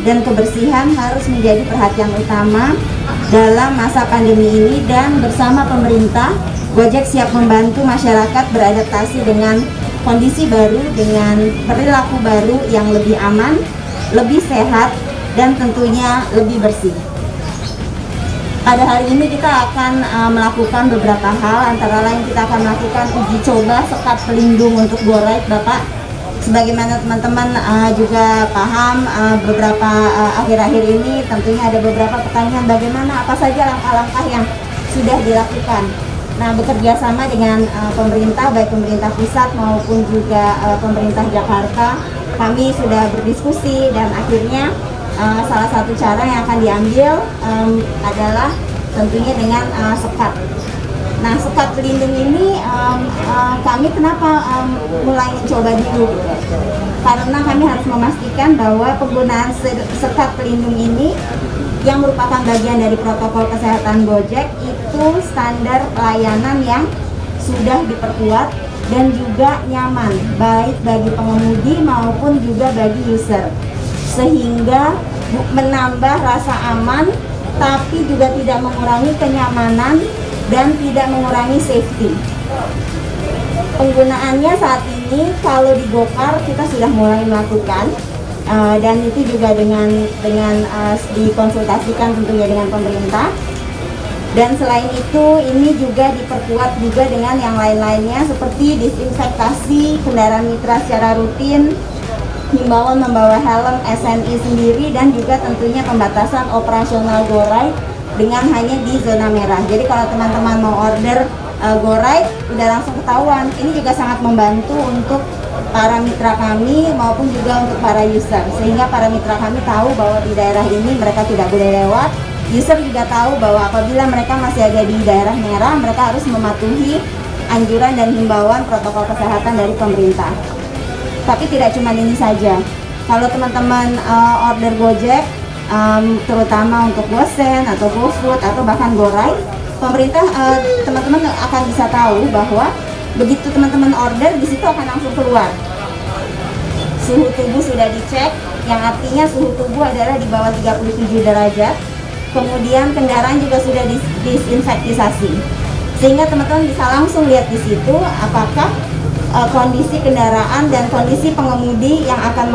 dan kebersihan harus menjadi perhatian utama dalam masa pandemi ini, dan bersama pemerintah, Gojek siap membantu masyarakat beradaptasi dengan kondisi baru, dengan perilaku baru yang lebih aman, lebih sehat, dan tentunya lebih bersih. Pada hari ini kita akan melakukan beberapa hal, antara lain kita akan melakukan uji coba sekat pelindung untuk GoRide, Bapak. Sebagaimana teman-teman juga paham, beberapa akhir-akhir ini tentunya ada beberapa pertanyaan bagaimana, apa saja langkah-langkah yang sudah dilakukan. Nah, bekerja sama dengan pemerintah, baik pemerintah pusat maupun juga pemerintah Jakarta, kami sudah berdiskusi dan akhirnya salah satu cara yang akan diambil adalah tentunya dengan sekat. Nah, sekat pelindung ini kami kenapa mulai coba dulu? Karena kami harus memastikan bahwa penggunaan sekat pelindung ini yang merupakan bagian dari protokol kesehatan Gojek itu standar pelayanan yang sudah diperkuat dan juga nyaman baik bagi pengemudi maupun juga bagi user, sehingga menambah rasa aman tapi juga tidak mengurangi kenyamanan dan tidak mengurangi safety. Penggunaannya saat ini kalau di Gokar kita sudah mulai melakukan dan itu juga dengan dikonsultasikan tentunya dengan pemerintah. Dan selain itu ini juga diperkuat juga dengan yang lain-lainnya seperti disinfektasi kendaraan mitra secara rutin, himbauan membawa helm SNI sendiri, dan juga tentunya pembatasan operasional GoRide dengan hanya di zona merah. Jadi kalau teman-teman mau order GoRide udah langsung ketahuan. Ini juga sangat membantu untuk para mitra kami maupun juga untuk para user, sehingga para mitra kami tahu bahwa di daerah ini mereka tidak boleh lewat. User juga tahu bahwa apabila mereka masih ada di daerah merah, mereka harus mematuhi anjuran dan himbauan protokol kesehatan dari pemerintah. Tapi tidak cuma ini saja. Kalau teman-teman order Gojek, terutama untuk GoSend atau GoFood atau bahkan GoRide, pemerintah teman-teman akan bisa tahu bahwa begitu teman-teman order, di situ akan langsung keluar suhu tubuh sudah dicek, yang artinya suhu tubuh adalah di bawah 37 derajat. Kemudian kendaraan juga sudah disinfektisasi, sehingga teman-teman bisa langsung lihat di situ apakah kondisi kendaraan dan kondisi pengemudi yang akan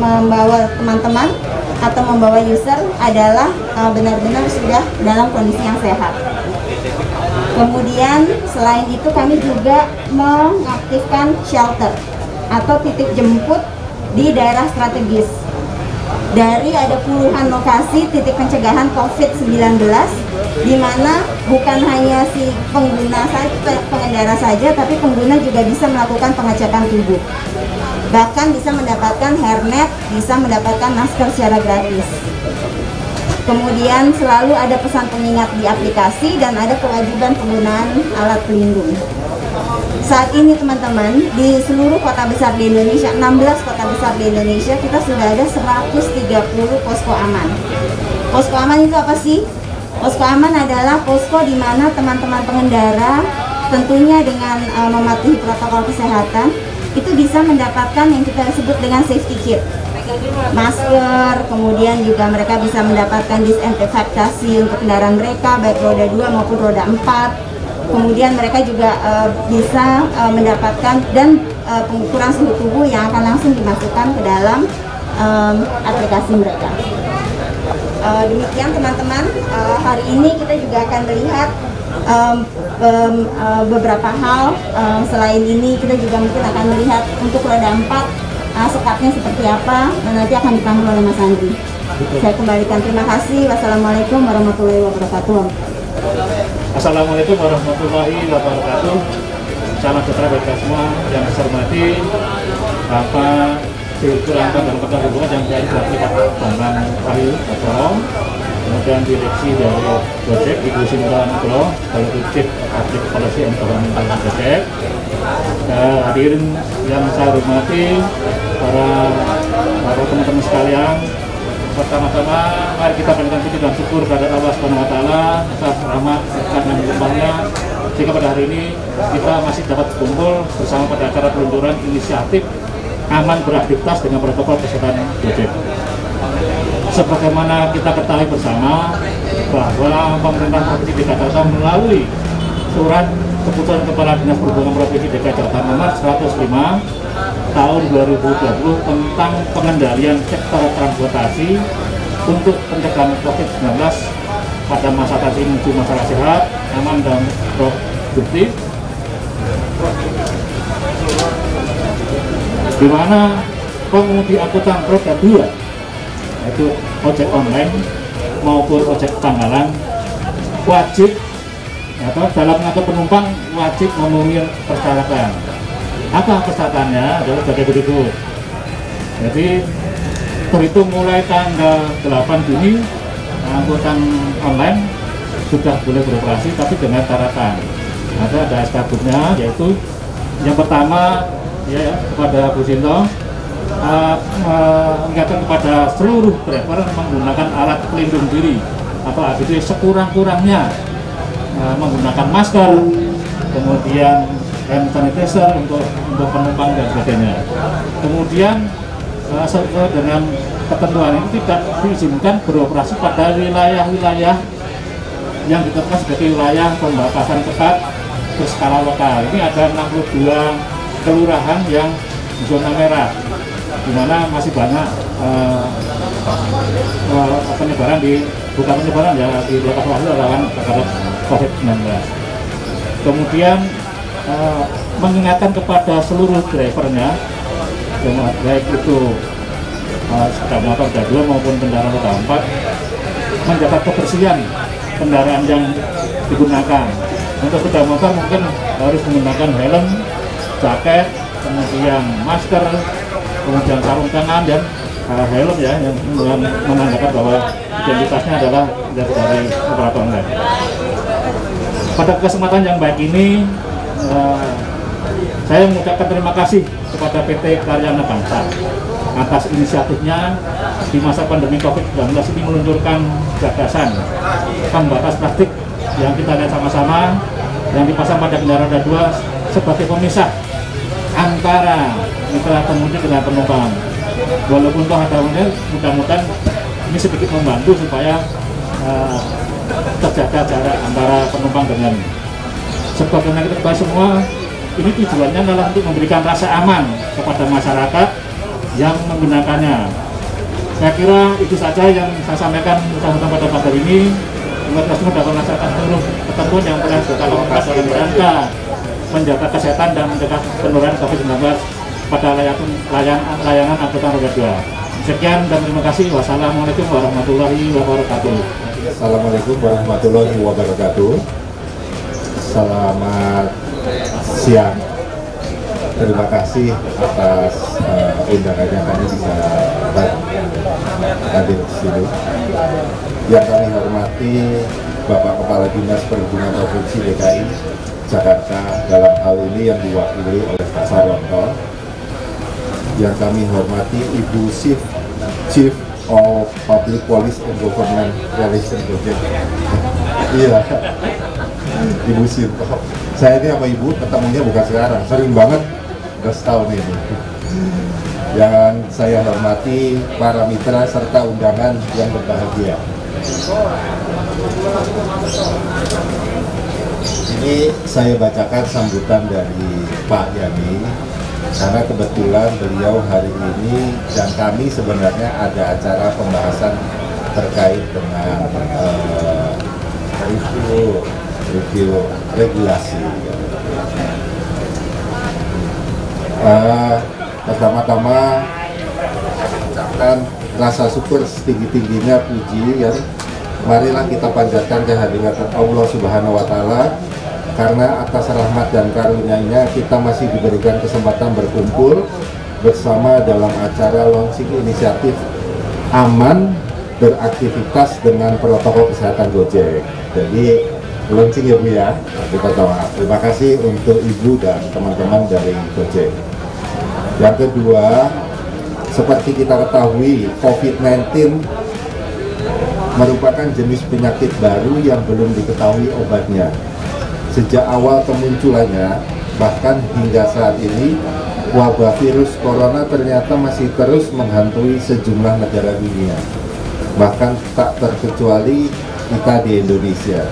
membawa teman-teman atau membawa user adalah benar-benar sudah dalam kondisi yang sehat. Kemudian selain itu kami juga mengaktifkan shelter atau titik jemput di daerah strategis. Dari ada puluhan lokasi titik pencegahan COVID-19, di mana bukan hanya si pengendara saja, tapi pengguna juga bisa melakukan pengecekan tubuh. Bahkan bisa mendapatkan hairnet, bisa mendapatkan masker secara gratis. Kemudian selalu ada pesan pengingat di aplikasi dan ada kewajiban penggunaan alat pelindung. Saat ini teman-teman, di seluruh kota besar di Indonesia, 16 kota besar di Indonesia, kita sudah ada 130 posko aman. Posko aman itu apa sih? Posko aman adalah posko di mana teman-teman pengendara tentunya dengan mematuhi protokol kesehatan itu bisa mendapatkan yang kita sebut dengan safety kit, masker, kemudian juga mereka bisa mendapatkan disinfektasi untuk kendaraan mereka baik roda 2 maupun roda 4. Kemudian mereka juga bisa mendapatkan dan pengukuran suhu tubuh yang akan langsung dimasukkan ke dalam aplikasi mereka. Demikian teman-teman, hari ini kita juga akan melihat beberapa hal. Selain ini kita juga mungkin akan melihat untuk roda 4 sekatnya seperti apa, dan nanti akan dipanggil oleh Mas Andri. Saya kembalikan, terima kasih. Wassalamualaikum warahmatullahi wabarakatuh. Assalamualaikum warahmatullahi wabarakatuh. Salam sejahtera bagi kita semua. Yang saya hormati Bapak Direktur dan Kepala Hubungan yang dari Bapak Bambang Wahyu Batoro, kemudian direksi dari Gojek Ibu Sinta Nugroho, selaku Chief Public Policy and Government Gojek. Hadirin yang saya hormati, para teman-teman sekalian. Pertama-tama mari kita panjatkan puji dan syukur kepada Allah Subhanahu wa taala atas rahmat dan limpahnya, sehingga pada hari ini kita masih dapat kumpul bersama pada acara peluncuran inisiatif aman beraktivitas dengan protokol kesehatan Gojek. Sebagaimana kita ketahui bersama bahwa pemerintah Provinsi DKI Jakarta melalui surat keputusan Kepala Dinas Perhubungan Provinsi DKI Jakarta nomor 105 tahun 2020 tentang pengendalian sektor transportasi untuk pencegahan COVID-19 pada masa transisi menuju masyarakat sehat, aman dan produktif, di mana pengemudi angkutan roda 2 yaitu ojek online maupun ojek pangkalan wajib atau dalam mengangkut penumpang wajib memenuhi persyaratan. Apa persyaratannya? Adalah sebagai berikut. Jadi terhitung mulai tanggal 8 Juni angkutan online sudah boleh beroperasi, tapi dengan catatan ada SKB-nya, yaitu yang pertama ya kepada Bu Sinto mengingatkan kepada seluruh driver menggunakan alat pelindung diri atau APD sekurang-kurangnya, menggunakan masker, kemudian hand sanitizer untuk penumpang dan sebagainya. Kemudian sesuai dengan ketentuan ini tidak diizinkan beroperasi pada wilayah-wilayah yang ditetapkan sebagai wilayah pembatasan ketat berskala lokal. Ini ada 62 kelurahan yang zona merah, di mana masih banyak penyebaran bukan penyebaran ya, di lokasi rawan terhadap COVID-19. Kemudian mengingatkan kepada seluruh drivernya, baik itu sepeda motor roda 2 maupun kendaraan roda 4, menjaga kebersihan kendaraan yang digunakan. Untuk sepeda motor mungkin harus menggunakan helm, jaket, kemudian masker, kemudian sarung tangan dan helm ya, yang menandakan bahwa identitasnya adalah dari operator online. Pada kesempatan yang baik ini, saya mengucapkan terima kasih kepada PT Karyana Bangsa atas inisiatifnya di masa pandemi COVID-19 ini meluncurkan gagasan pembatas plastik yang kita lihat sama-sama, yang dipasang pada kendaraan roda 2 sebagai pemisah antara mitra pengemudi dengan penumpang. Walaupun toh ada mudah-mudahan ini sedikit membantu supaya terjaga jarak antara penumpang dengan. Sebagaimana kita ketahui semua, ini tujuannya adalah untuk memberikan rasa aman kepada masyarakat yang menggunakannya. Saya kira itu saja yang saya sampaikan pada pada ini. Semoga kita semua dapat melaksanakan seluruh ketentuan yang telah kita lakukan dalam rangka menjaga kesehatan dan mencegah penularan COVID-19 pada layanan angkutan roda 2. Sekian dan terima kasih. Wassalamualaikum warahmatullahi wabarakatuh. Assalamualaikum warahmatullahi wabarakatuh. Selamat siang. Terima kasih atas undangannya kami bisa hadir di sini. Yang kami hormati Bapak Kepala Dinas Perhubungan Provinsi DKI Jakarta, dalam hal ini yang diwakili oleh Pak Saronto. Yang kami hormati Ibu Chief of Public Policy and Government Relations Gojek. Iya, Ibu Sinto. Saya ini sama Ibu ketemunya bukan sekarang, sering banget, udah setahun ini. Yang saya hormati para mitra serta undangan yang berbahagia. Ini saya bacakan sambutan dari Pak Yani, karena kebetulan beliau hari ini dan kami sebenarnya ada acara pembahasan terkait dengan review regulasi. Pertama-tama mengucapkan rasa syukur setinggi-tingginya puji yang marilah kita panjatkan kehadirat Allah Subhanahu wa Ta'ala, karena atas rahmat dan karunia-Nya kita masih diberikan kesempatan berkumpul bersama dalam acara launching inisiatif aman beraktivitas dengan protokol kesehatan Gojek. Jadi launching ya Bu ya. Terima kasih untuk Ibu dan teman-teman dari Gojek. Yang kedua, seperti kita ketahui, COVID-19 merupakan jenis penyakit baru yang belum diketahui obatnya. Sejak awal kemunculannya, bahkan hingga saat ini, wabah virus corona ternyata masih terus menghantui sejumlah negara dunia, bahkan tak terkecuali kita di Indonesia.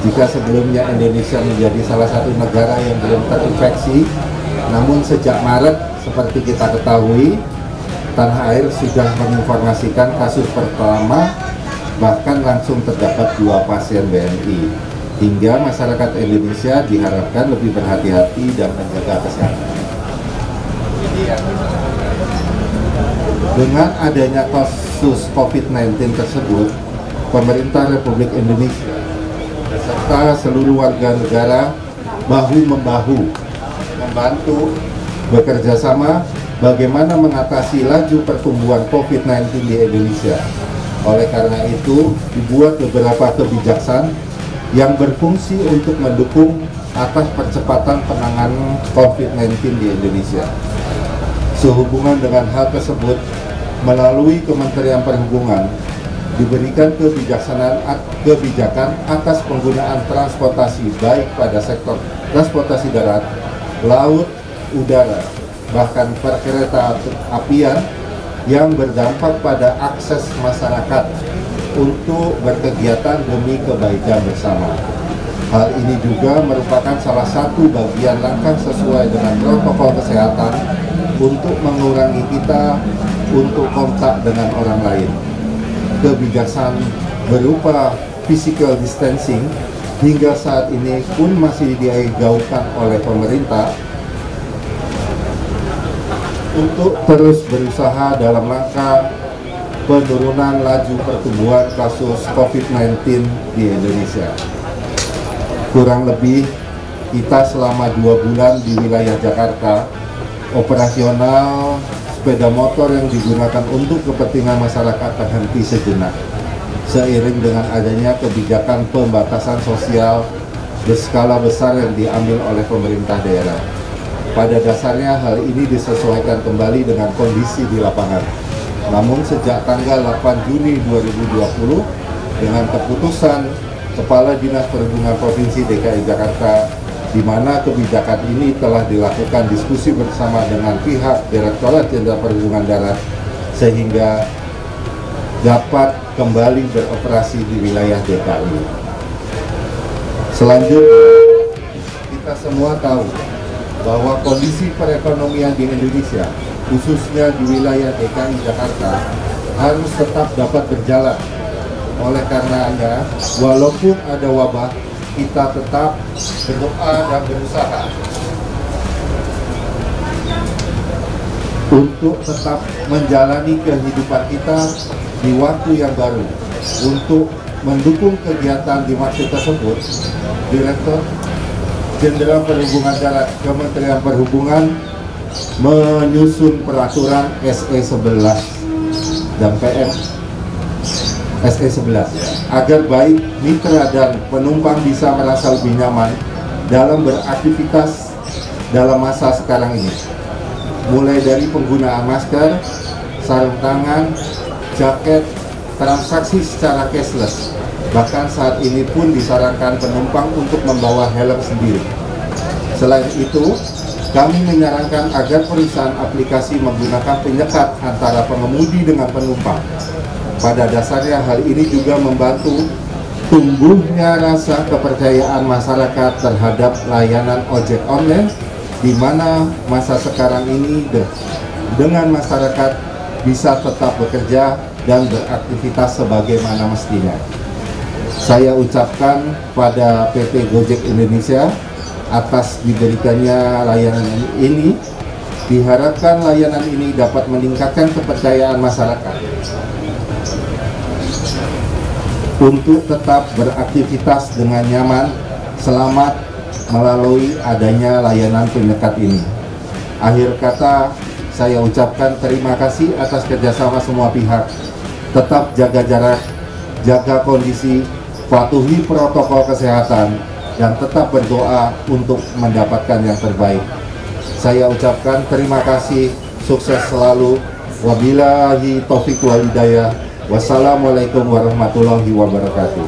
Jika sebelumnya Indonesia menjadi salah satu negara yang belum terinfeksi, namun sejak Maret seperti kita ketahui, tanah air sudah menginformasikan kasus pertama, bahkan langsung terdapat 2 pasien BNI, hingga masyarakat Indonesia diharapkan lebih berhati-hati dan menjaga kesehatan. Dengan adanya kasus COVID-19 tersebut, pemerintah Republik Indonesia beserta seluruh warga negara bahu-membahu membantu bekerja sama bagaimana mengatasi laju pertumbuhan COVID-19 di Indonesia. Oleh karena itu, dibuat beberapa kebijakan yang berfungsi untuk mendukung atas percepatan penanganan COVID-19 di Indonesia. Sehubungan dengan hal tersebut, melalui Kementerian Perhubungan, diberikan kebijakan atas penggunaan transportasi baik pada sektor transportasi darat, laut, udara, bahkan perkereta apian yang berdampak pada akses masyarakat untuk berkegiatan demi kebaikan bersama. Hal ini juga merupakan salah satu bagian langkah sesuai dengan protokol kesehatan untuk mengurangi kita untuk kontak dengan orang lain. Kebijakan berupa physical distancing hingga saat ini pun masih digaungkan oleh pemerintah untuk terus berusaha dalam rangka penurunan laju pertumbuhan kasus COVID-19 di Indonesia. Kurang lebih kita selama 2 bulan di wilayah Jakarta, operasional sepeda motor yang digunakan untuk kepentingan masyarakat terhenti sejenak, seiring dengan adanya kebijakan pembatasan sosial berskala besar yang diambil oleh pemerintah daerah. Pada dasarnya hal ini disesuaikan kembali dengan kondisi di lapangan. Namun sejak tanggal 8 Juni 2020, dengan keputusan Kepala Dinas Perhubungan Provinsi DKI Jakarta, di mana kebijakan ini telah dilakukan diskusi bersama dengan pihak Direktorat Jenderal Perhubungan Darat, sehingga dapat kembali beroperasi di wilayah DKI. Selanjutnya, kita semua tahu bahwa kondisi perekonomian di Indonesia, khususnya di wilayah DKI Jakarta, harus tetap dapat berjalan. Oleh karenanya, walaupun ada wabah, kita tetap berdoa dan berusaha untuk tetap menjalani kehidupan kita di waktu yang baru. Untuk mendukung kegiatan dimaksud tersebut, Direktur Jenderal Perhubungan Darat Kementerian Perhubungan menyusun peraturan SE 11 dan PM SE 11 agar baik mitra dan penumpang bisa merasa lebih nyaman dalam beraktivitas dalam masa sekarang ini, mulai dari penggunaan masker, sarung tangan, jaket, transaksi secara cashless. Bahkan saat ini pun disarankan penumpang untuk membawa helm sendiri. Selain itu, kami menyarankan agar perusahaan aplikasi menggunakan penyekat antara pengemudi dengan penumpang. Pada dasarnya hal ini juga membantu tumbuhnya rasa kepercayaan masyarakat terhadap layanan ojek online, di mana masa sekarang ini dengan masyarakat bisa tetap bekerja dan beraktivitas sebagaimana mestinya. Saya ucapkan pada PT Gojek Indonesia atas diberikannya layanan ini, diharapkan layanan ini dapat meningkatkan kepercayaan masyarakat untuk tetap beraktivitas dengan nyaman, selamat melalui adanya layanan penyekat ini. Akhir kata, saya ucapkan terima kasih atas kerjasama semua pihak. Tetap jaga jarak, jaga kondisi, patuhi protokol kesehatan, dan tetap berdoa untuk mendapatkan yang terbaik. Saya ucapkan terima kasih, sukses selalu. Wabillahi taufiq wal hidayah. Wassalamualaikum warahmatullahi wabarakatuh.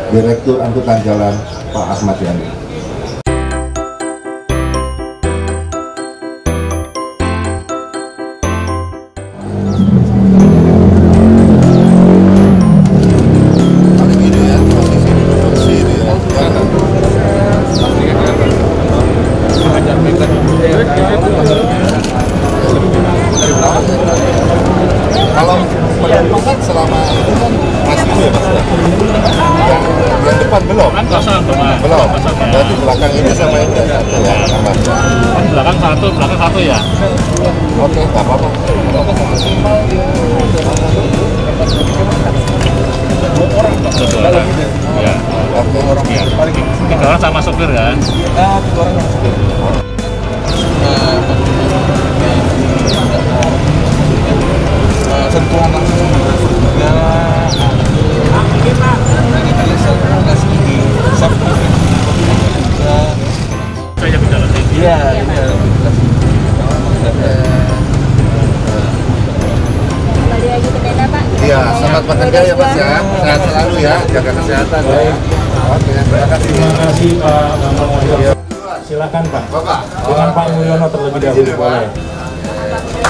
Direktur Angkutan Jalan, Pak Ahmad Yani. Oke, nggak apa-apa. Satu orang. Ya. Oke, orang. Ya. 3 orang sama sopir kan? 3 orang sama sopir. Sentuhan langsung sama driver juga. Kita kasih safety juga. Saya jaga jalan. Iya. Kembali lagi ke tenda, Pak. Iya, selamat bekerja ya Mas ya. Sehat selalu ya, jaga kesehatan ya. Oke, terima kasih. Terima kasih Pak Bambang Mulyono. Silakan Pak. Bapak. Dengan Pak Mulyono terlebih dahulu boleh.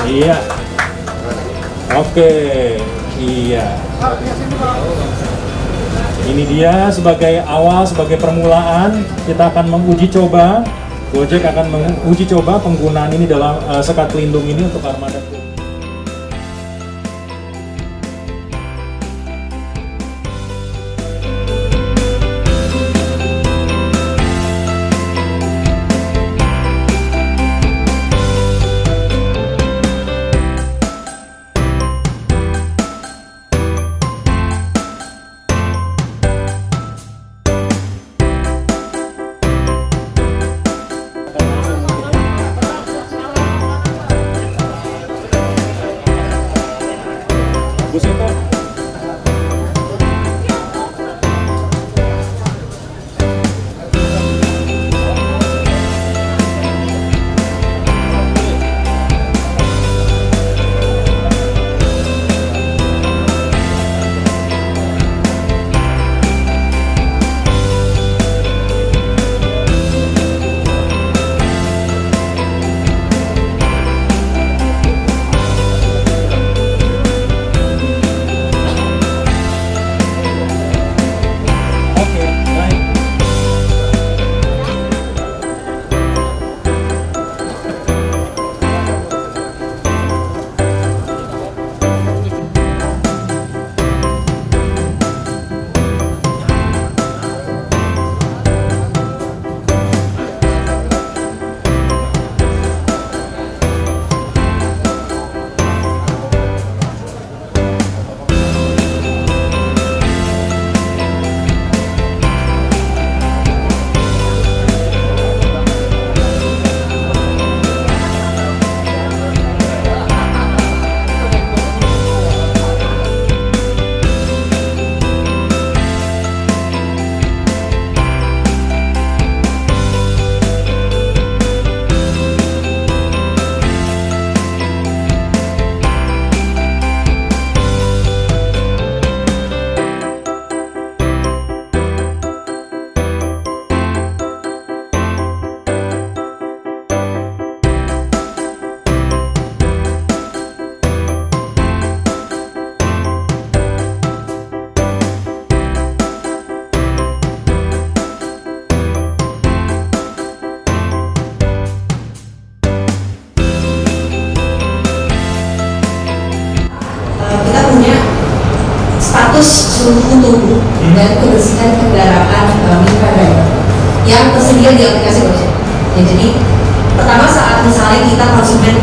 Iya. Oke. Iya. Ini dia sebagai awal, sebagai permulaan kita akan menguji coba. Gojek akan menguji coba penggunaan ini dalam sekat pelindung ini untuk armada. Bu Sinta. status suhu tubuh dan kebersihan kendaraan mitra driver yang tersedia di aplikasi Gojek. Ya, jadi pertama saat misalnya kita konsumen